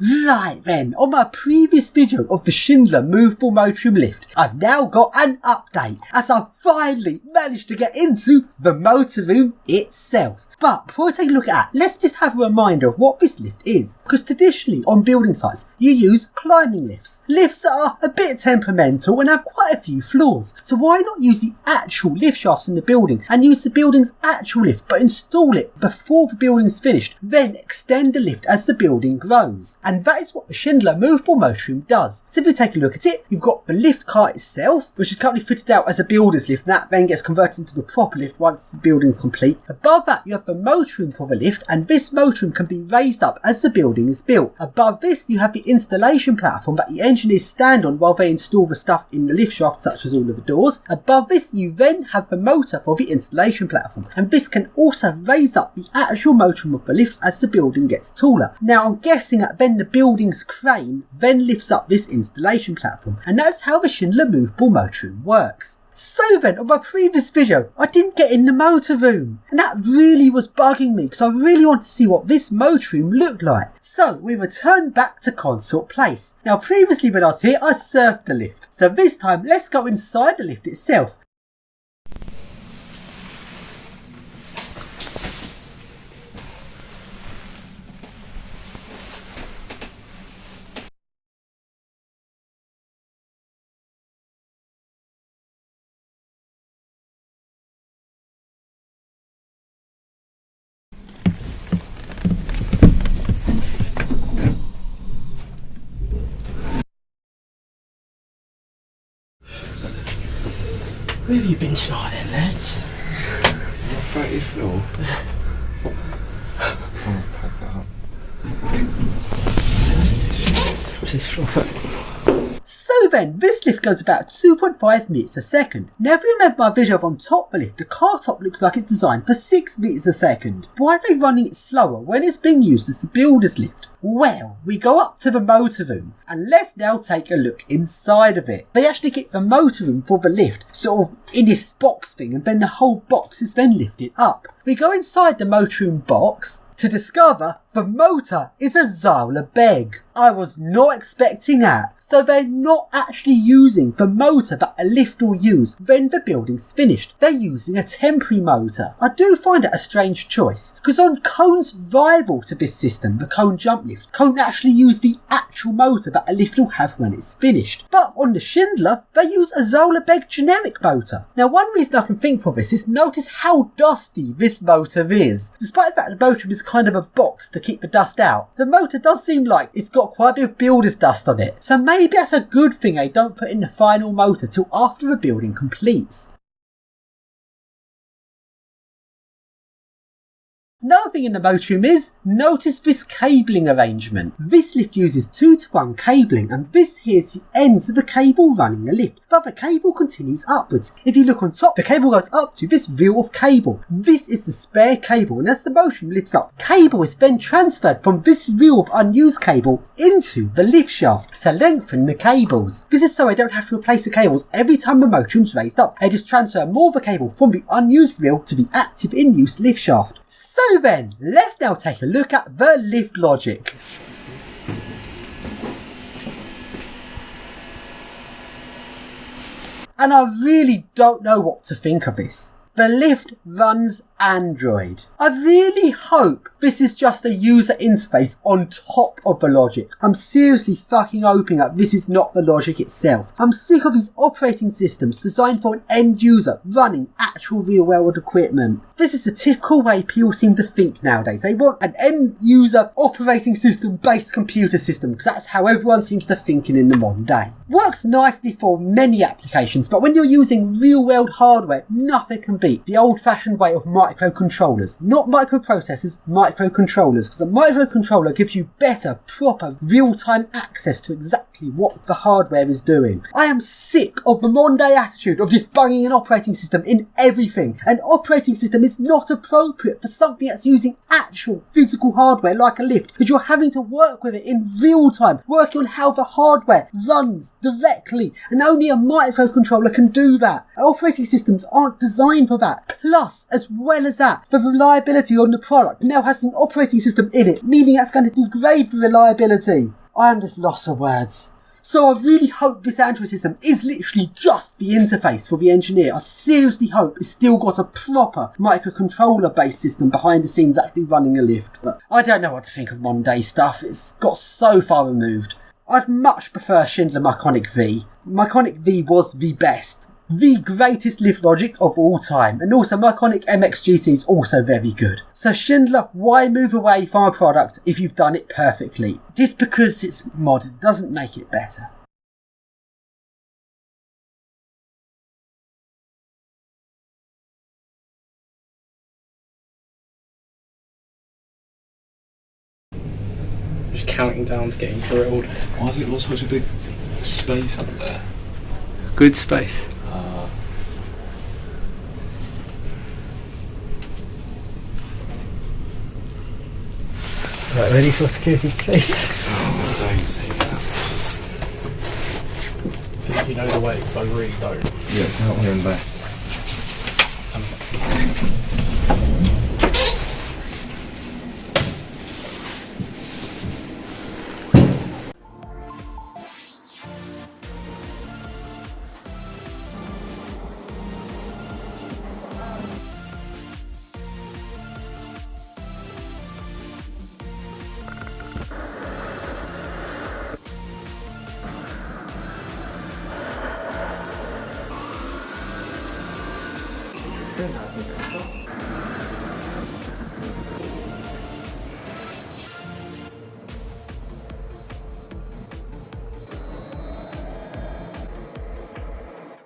Right then, on my previous video of the Schindler movable motorroom lift, I've now got an update as I've finally managed to get into the motorroom itself. But before I take a look at that, let's just have a reminder of what this lift is. Because traditionally on building sites, you use climbing lifts. Lifts that are a bit temperamental and have quite a few flaws. So why not use the actual lift shafts in the building and use the building's actual lift, but install it before the building's finished, then extend the lift as the building grows. And that is what the Schindler movable motorroom does. So if you take a look at it, you've got the lift car itself, which is currently fitted out as a builder's lift, and that then gets converted into the proper lift once the building's complete. Above that, you have the motorroom for the lift, and this motorroom can be raised up as the building is built. Above this, you have the installation platform that the engineers stand on while they install the stuff in the lift shaft, such as all of the doors. Above this, you then have the motor for the installation platform, and this can also raise up the actual motorroom of the lift as the building gets taller. Now, I'm guessing that then the building's crane then lifts up this installation platform, and that's how the Schindler movable motorroom works. So then, on my previous video, I didn't get in the motorroom, and that really was bugging me because I really wanted to see what this motorroom looked like. So we returned back to Consort Place. Now previously when I was here, I surfed the lift, so this time let's go inside the lift itself. Where have you been tonight then, lads? On the 30th floor. Oh, pads that up. What's this floor for? So then, this lift goes about 2.5 meters a second. Now if you remember my video on top of the lift, the car top looks like it's designed for 6 meters a second. Why are they running it slower when it's being used as the builder's lift? Well, we go up to the motorroom, and let's now take a look inside of it. They actually keep the motorroom for the lift sort of in this box thing, and then the whole box is then lifted up. We go inside the motorroom box to discover the motor is a Zola beg. I was not expecting that. So they're not actually using the motor that a lift will use when the building's finished. They're using a temporary motor. I do find it a strange choice, because on Cone's rival to this system, the Cone jump lift, Cone actually use the actual motor that a lift will have when it's finished. But on the Schindler, they use a Zola beg generic motor. Now one reason I can think for this is notice how dusty this motor is. Despite the fact the motor is kind of a box to keep the dust out, the motor does seem like it's got quite a bit of builder's dust on it. So maybe that's a good thing they don't put in the final motor till after the building completes. Another thing in the motorroom is, notice this cabling arrangement. This lift uses 2-to-1 cabling, and this here is the ends of the cable running the lift, but the cable continues upwards. If you look on top, the cable goes up to this reel of cable. This is the spare cable, and as the motorroom lifts up, cable is then transferred from this reel of unused cable into the lift shaft to lengthen the cables. This is so I don't have to replace the cables every time the motorroom's raised up. I just transfer more of the cable from the unused reel to the active in-use lift shaft. So then, let's now take a look at the lift logic. And I really don't know what to think of this. The lift runs Android. I really hope this is just a user interface on top of the logic. I'm seriously fucking hoping that this is not the logic itself. I'm sick of these operating systems designed for an end user running actual real world equipment. This is the typical way people seem to think nowadays. They want an end user operating system based computer system, because that's how everyone seems to thinking in the modern day. Works nicely for many applications, but when you're using real world hardware, nothing can beat the old fashioned way of microcontrollers. Not microprocessors, microcontrollers, because a microcontroller gives you better, proper, real-time access to exactly what the hardware is doing. I am sick of the modern day attitude of just bunging an operating system in everything. An operating system is not appropriate for something that's using actual physical hardware like a lift, because you're having to work with it in real time, working on how the hardware runs directly, and only a microcontroller can do that. Operating systems aren't designed for that. Plus, as well well as that, the reliability on the product now has an operating system in it, meaning that's going to degrade the reliability. I am just lost for words. So I really hope this Android system is literally just the interface for the engineer. I seriously hope it's still got a proper microcontroller based system behind the scenes actually running a lift. But I don't know what to think of modern day stuff. It's got so far removed. I'd much prefer Schindler Myconic V. Myconic V was the best. The greatest lift logic of all time, and also Myconic MXGC is also very good. So Schindler, why move away from a product if you've done it perfectly? Just because it's modern doesn't make it better. Just counting down to getting grilled. Why has it got such a big space up there? Good space. Right, ready for security, please? Oh, don't say that. You know the way, because I really don't. Yeah, it's out here and left. Good idea.